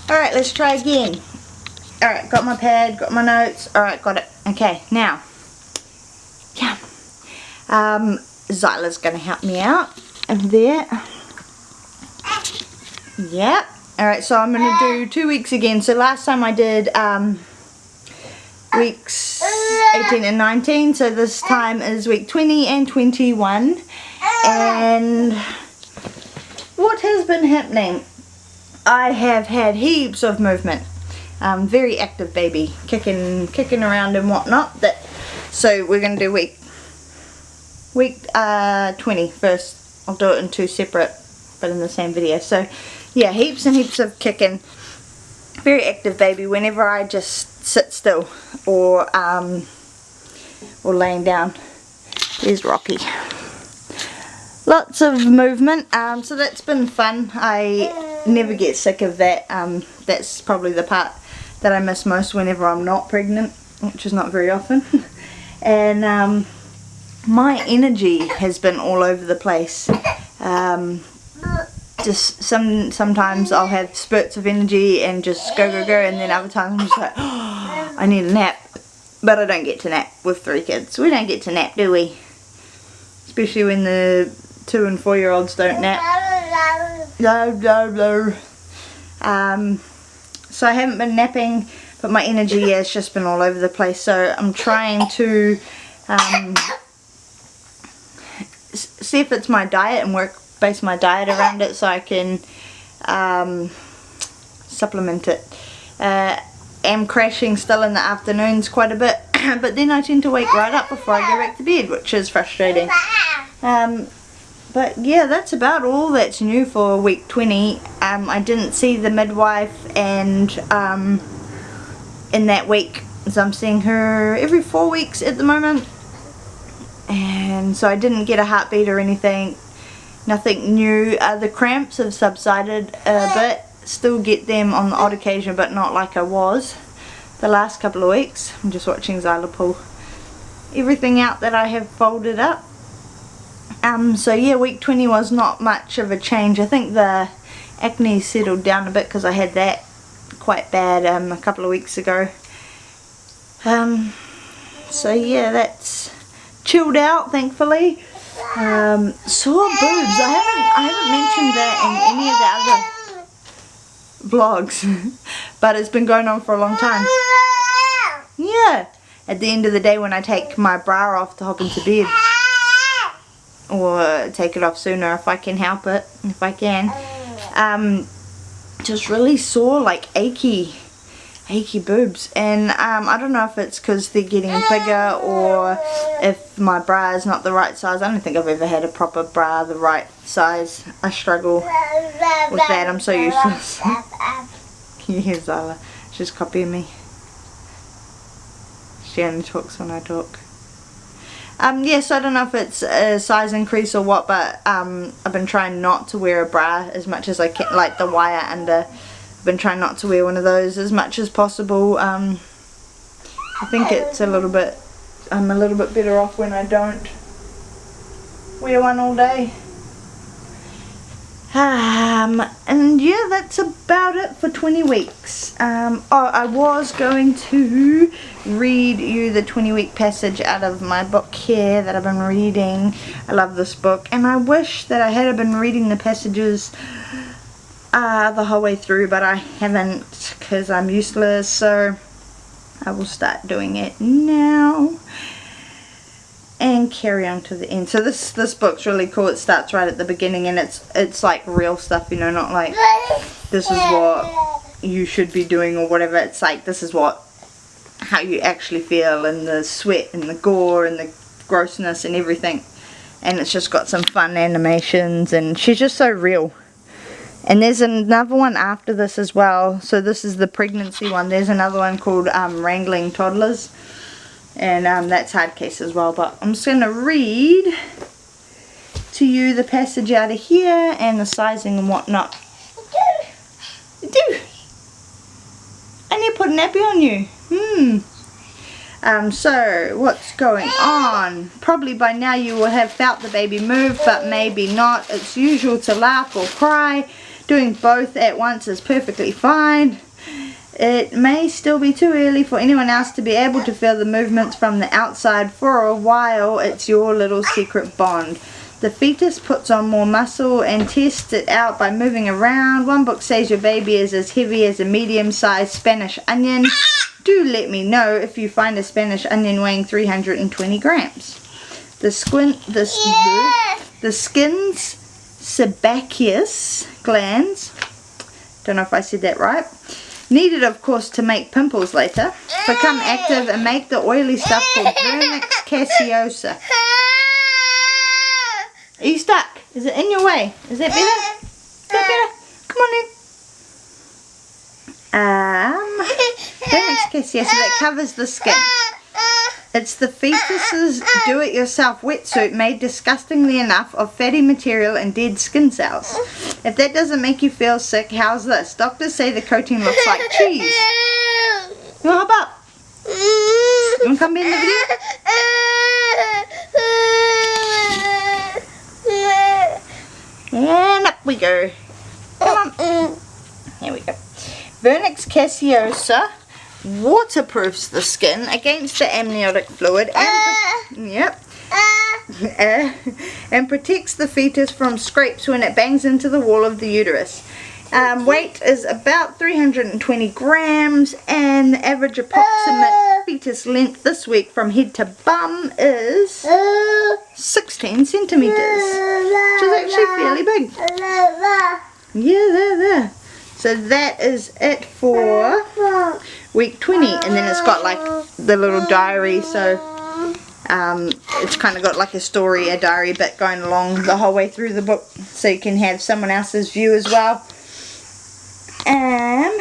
Alright, let's try again. Alright, got my pad, got my notes. Alright, got it. Okay, now. Yeah. Zyla's going to help me out over there. Yep. Alright, so I'm going to do 2 weeks again. So last time I did weeks 18 and 19. So this time is week 20 and 21. And what has been happening? I have had heaps of movement. Very active baby, kicking around and whatnot. So we're going to do week 20 first. I'll do it in 2 separate, but in the same video. So yeah, heaps and heaps of kicking. Very active baby. Whenever I just sit still or laying down. There's Rocky. Lots of movement. So that's been fun. I never get sick of that. That's probably the part that I miss most whenever I'm not pregnant, which is not very often. And my energy has been all over the place. Just sometimes I'll have spurts of energy and just go, and then other times I'm just like, oh, I need a nap. But I don't get to nap with 3 kids. We don't get to nap, do we? Especially when the 2 and 4 year olds don't nap. So I haven't been napping, but my energy has just been all over the place. So I'm trying to see if it's my diet and base my diet around it so I can supplement it. Am crashing still in the afternoons quite a bit, but then I tend to wake right up before I go back to bed, which is frustrating. But yeah, that's about all that's new for week 20. I didn't see the midwife, and in that week, so I'm seeing her every 4 weeks at the moment, and so I didn't get a heartbeat or anything. Nothing new. The cramps have subsided a bit. Still get them on the odd occasion, but not like I was the last couple of weeks. I'm just watching Zyla pull everything out that I have folded up. So yeah, week 20 was not much of a change. I think the acne settled down a bit because I had that quite bad a couple of weeks ago. So yeah, that's chilled out, thankfully. Sore boobs. I haven't mentioned that in any of the other vlogs, but it's been going on for a long time. Yeah, at the end of the day when I take my bra off to hop into bed, or take it off sooner if I can help it, if I can, just really sore, like achy boobs. And I don't know if it's because they're getting bigger or if my bra is not the right size. I don't think I've ever had a proper bra the right size. I struggle with that. I'm so useless. Can you hear Zyla? She's copying me. She only talks when I talk. Yes, I don't know if it's a size increase or what, but I've been trying not to wear a bra as much as I can, like the wire under. I've been trying not to wear one of those as much as possible. I think it's a little bit, I'm a little bit better off when I don't wear one all day. And yeah, that's about it for 20 weeks. Oh, I was going to read you the 20-week passage out of my book here that I've been reading. I love this book, and I wish that I had been reading the passages the whole way through, but I haven't because I'm useless, so I will start doing it now and carry on to the end. So this book's really cool. It starts right at the beginning, and it's like real stuff, you know, not like this is what you should be doing or whatever. It's like this is how you actually feel, and the sweat and the gore and the grossness and everything. And it's just got some fun animations, and she's just so real. And there's another one after this as well. So this is the pregnancy one. There's another one called Wrangling Toddlers. And that's hard case as well. But I'm just going to read to you the passage out of here and the sizing and whatnot. I do. I need to put a nappy on you. So what's going on? Probably by now you will have felt the baby move, but maybe not. It's usual to laugh or cry. Doing both at once is perfectly fine. It may still be too early for anyone else to be able to feel the movements from the outside. For a while, it's your little secret bond. The fetus puts on more muscle and tests it out by moving around. One book says your baby is as heavy as a medium-sized Spanish onion. Do let me know if you find a Spanish onion weighing 320 grams. The skin's sebaceous glands, don't know if I said that right, needed of course to make pimples later, become active and make the oily stuff called vernix caseosa. Are you stuck? Is it in your way? Is that better? Is that better? Come on in. Vernix caseosa, that covers the skin. It's the fetus's do-it-yourself wetsuit made disgustingly enough of fatty material and dead skin cells. If that doesn't make you feel sick, how's this? Doctors say the coating looks like cheese. You want to hop up? You want to come be in the video? And up we go. Come on. Here we go. Vernix caseosa waterproofs the skin against the amniotic fluid and protects the fetus from scrapes when it bangs into the wall of the uterus. Weight is about 320 grams and the average approximate fetus length this week from head to bum is 16 centimeters, which is actually fairly big. Yeah, there. So that is it for week 20, and then it's got like the little diary, so it's kind of got like a diary bit going along the whole way through the book, so you can have someone else's view as well. And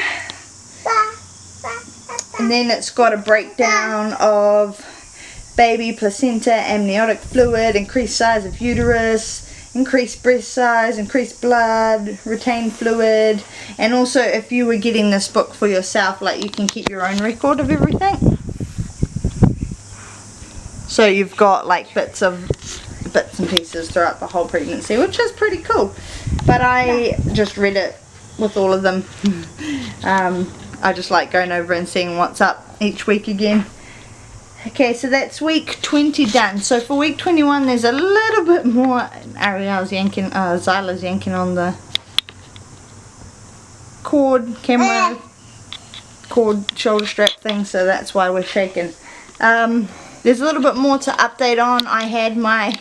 then it's got a breakdown of baby, placenta, amniotic fluid, increased size of uterus, increased breast size, increased blood, retained fluid, and also if you were getting this book for yourself, like you can keep your own record of everything. So you've got like bits and pieces throughout the whole pregnancy, which is pretty cool. But I just read it with all of them. I just like going over and seeing what's up each week again. Okay, so that's week 20 done. So for week 21, there's a little bit more. Ariel's yanking, Zyla's yanking on the camera cord shoulder strap thing, so that's why we're shaking. There's a little bit more to update on. I had my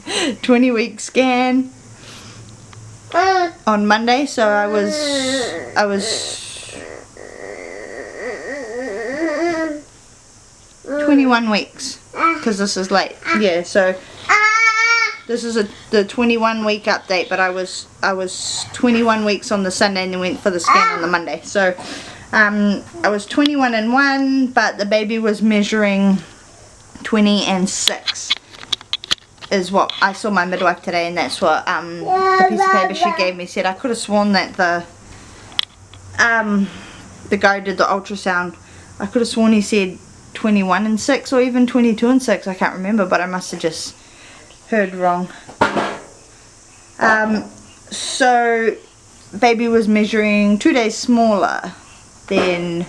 20-week scan on Monday, so I was 21 weeks, because this is late. Yeah, so this is the 21 week update, but I was 21 weeks on the Sunday and then went for the scan on the Monday. So I was 21 and 1, but the baby was measuring 20 and 6 is what I saw my midwife today, and that's what the piece of paper she gave me said. I could have sworn that the guy who did the ultrasound, I could have sworn he said 21 and 6 or even 22 and 6, I can't remember, but I must have just heard wrong. So baby was measuring 2 days smaller than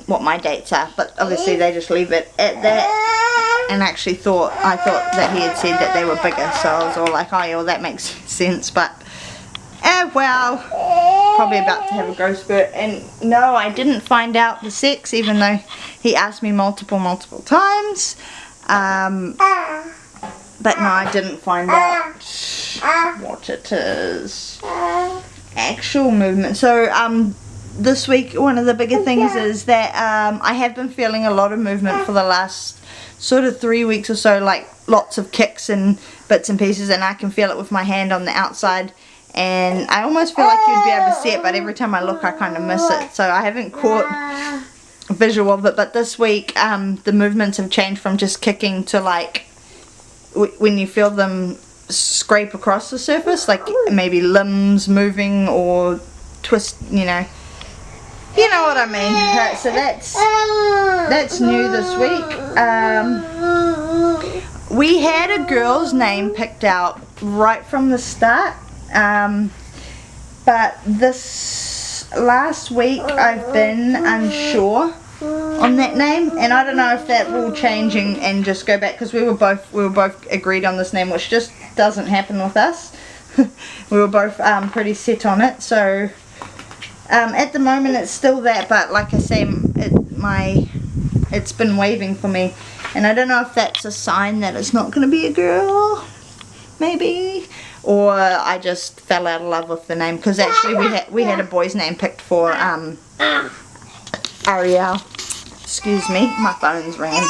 what my dates are, but obviously they just leave it at that. And I thought that he had said that they were bigger, so I was all like, oh yeah, well that makes sense. But well, probably about to have a growth spurt. And no, I didn't find out the sex, even though he asked me multiple times. But no, I didn't find out what it is. Actual movement. So this week, one of the bigger things is that I have been feeling a lot of movement for the last sort of 3 weeks or so, like lots of kicks and bits and pieces, and I can feel it with my hand on the outside. And I almost feel like you'd be able to see it, but every time I look I kind of miss it, so I haven't caught a visual of it. But this week the movements have changed from just kicking to like when you feel them scrape across the surface, like maybe limbs moving or twist, you know what I mean. Right, so that's new this week. We had a girl's name picked out right from the start. But this last week I've been unsure on that name, and I don't know if that will change and just go back, because we were both agreed on this name, which just doesn't happen with us. We were both pretty set on it. So at the moment it's still that, but like I say, it's been waving for me, and I don't know if that's a sign that it's not going to be a girl, maybe, or I just fell out of love with the name, because actually we had a boy's name picked for Ariel. Excuse me, my phone's ringing.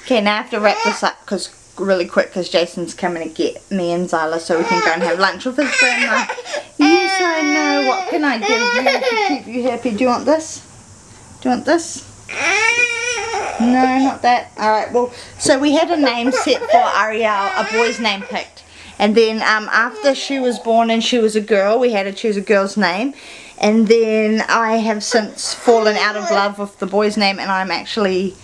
Okay, now I have to wrap this up really quick, because Jason's coming to get me and Zyla so we can go and have lunch with his grandma. Yes, I know. What can I give you to keep you happy? Do you want this? Do you want this? No, not that. Alright, well, so we had a name set for Ariel, a boy's name picked. And then after she was born and she was a girl, we had to choose a girl's name. And then I have since fallen out of love with the boy's name, and I'm actually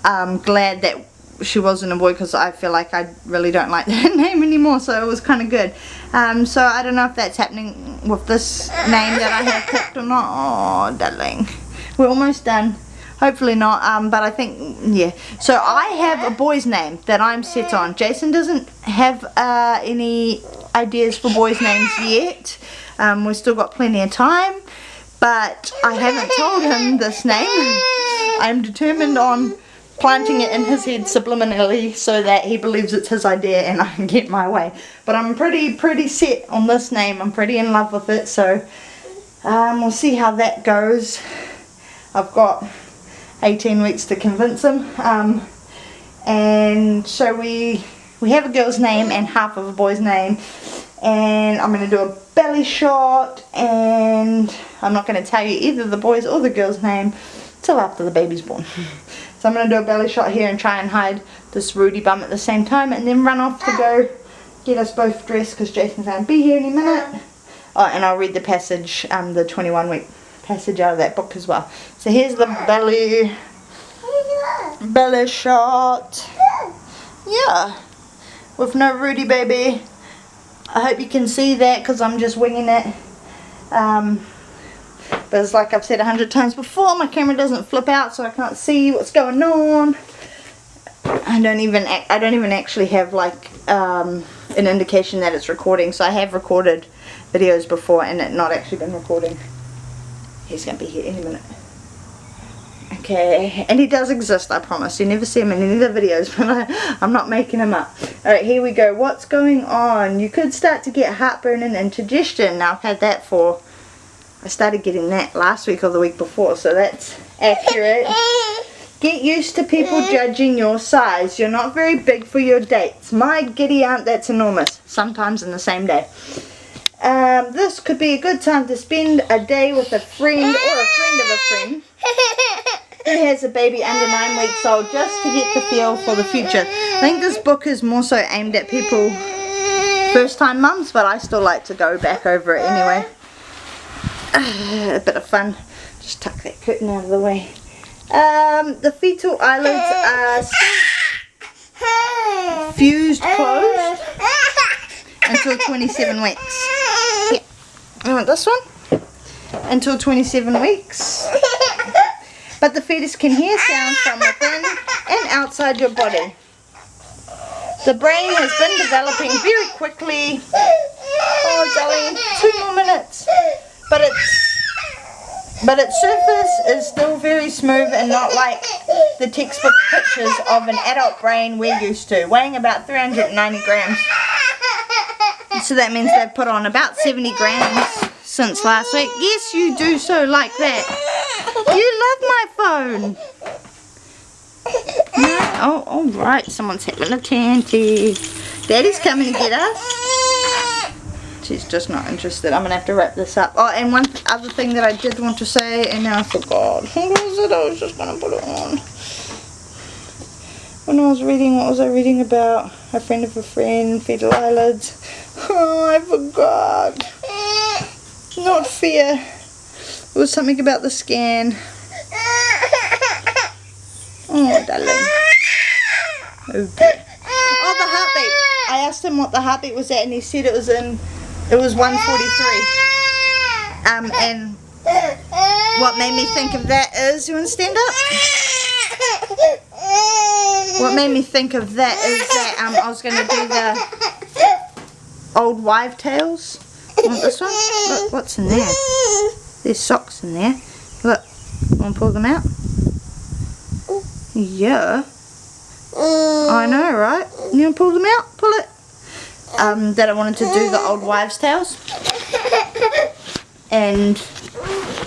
glad that she wasn't a boy, because I feel like I really don't like that name anymore, so it was kind of good. So I don't know if that's happening with this name that I have picked or not. Oh, darling. We're almost done. Hopefully not, but I think, yeah. So I have a boy's name that I'm set on. Jason doesn't have any ideas for boys' names yet. We've still got plenty of time, but I haven't told him this name. I'm determined on planting it in his head subliminally so that he believes it's his idea and I can get my way. But I'm pretty set on this name. I'm pretty in love with it, so we'll see how that goes. I've got 18 weeks to convince him, and so we have a girl's name and half of a boy's name, and I'm going to do a belly shot, and I'm not going to tell you either the boy's or the girl's name till after the baby's born. So I'm going to do a belly shot here and try and hide this Rudy bum at the same time, and then run off to go get us both dressed, because Jason's going to be here any minute. Oh, and I'll read the passage, the 21-week passage out of that book as well. So here's the belly shot. Yeah, with no Rudy baby. I hope you can see that, because I'm just winging it. But it's like I've said 100 times before, my camera doesn't flip out, so I can't see what's going on. I don't even actually have like an indication that it's recording. So I have recorded videos before and it not actually been recording. He's gonna be here any minute. Okay, and he does exist, I promise. You never see him in any of the videos, but I'm not making him up. Alright, here we go. What's going on? You could start to get heartburn and indigestion. Now I've had that for, I started getting that last week or the week before, so that's accurate. Get used to people judging your size. You're not very big for your dates. My giddy aunt, that's enormous. Sometimes in the same day. This could be a good time to spend a day with a friend or a friend of a friend who has a baby under 9 weeks old, just to get the feel for the future. I think this book is more so aimed at people, first time mums, but I still like to go back over it anyway. A bit of fun. Just tuck that curtain out of the way. The fetal eyelids are fused closed until 27 weeks. Yeah. You want this one? Until 27 weeks. But the fetus can hear sounds from within and outside your body. The brain has been developing very quickly. Oh, darling, 2 more minutes. But its surface is still very smooth and not like the textbook pictures of an adult brain we're used to, weighing about 390 grams. So that means they've put on about 70 grams since last week. Yes, you do so like that. You love my phone. No? Oh, alright, someone's having a tanty. Daddy's coming to get us. She's just not interested. I'm going to have to wrap this up. Oh, and one other thing that I did want to say, and now I forgot. What was it? I was just going to put it on. When I was reading, what was I reading about? A friend of a friend, fetal eyelids. Oh, I forgot. Not fear. It was something about the scan. Oh, darling. Okay. Oh, the heartbeat. I I asked him what the heartbeat was at, and he said it was 143. And what made me think of that is, you want to stand up? What made me think of that is that I was going to do the old wives' tales. Want this one? Look, what's in there? There's socks in there. Look, want to pull them out? Yeah. I know, right? You want to pull them out? Pull it. That I wanted to do the old wives' tales. And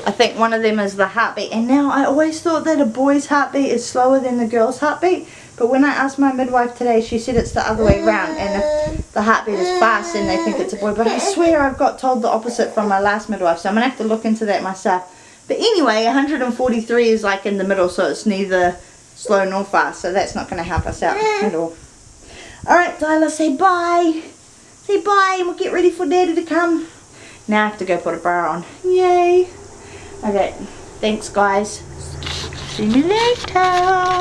I think one of them is the heartbeat. And now I always thought that a boy's heartbeat is slower than the girl's heartbeat. But when I asked my midwife today, she said it's the other way around. And if the heartbeat is fast, then they think it's a boy. But I swear I've got told the opposite from my last midwife. So I'm going to have to look into that myself. But anyway, 143 is like in the middle. So it's neither slow nor fast. So that's not going to help us out at all. Alright, Tyler, say bye. Say bye and we'll get ready for Daddy to come. Now I have to go put a bra on. Yay. Okay, thanks guys. See you later.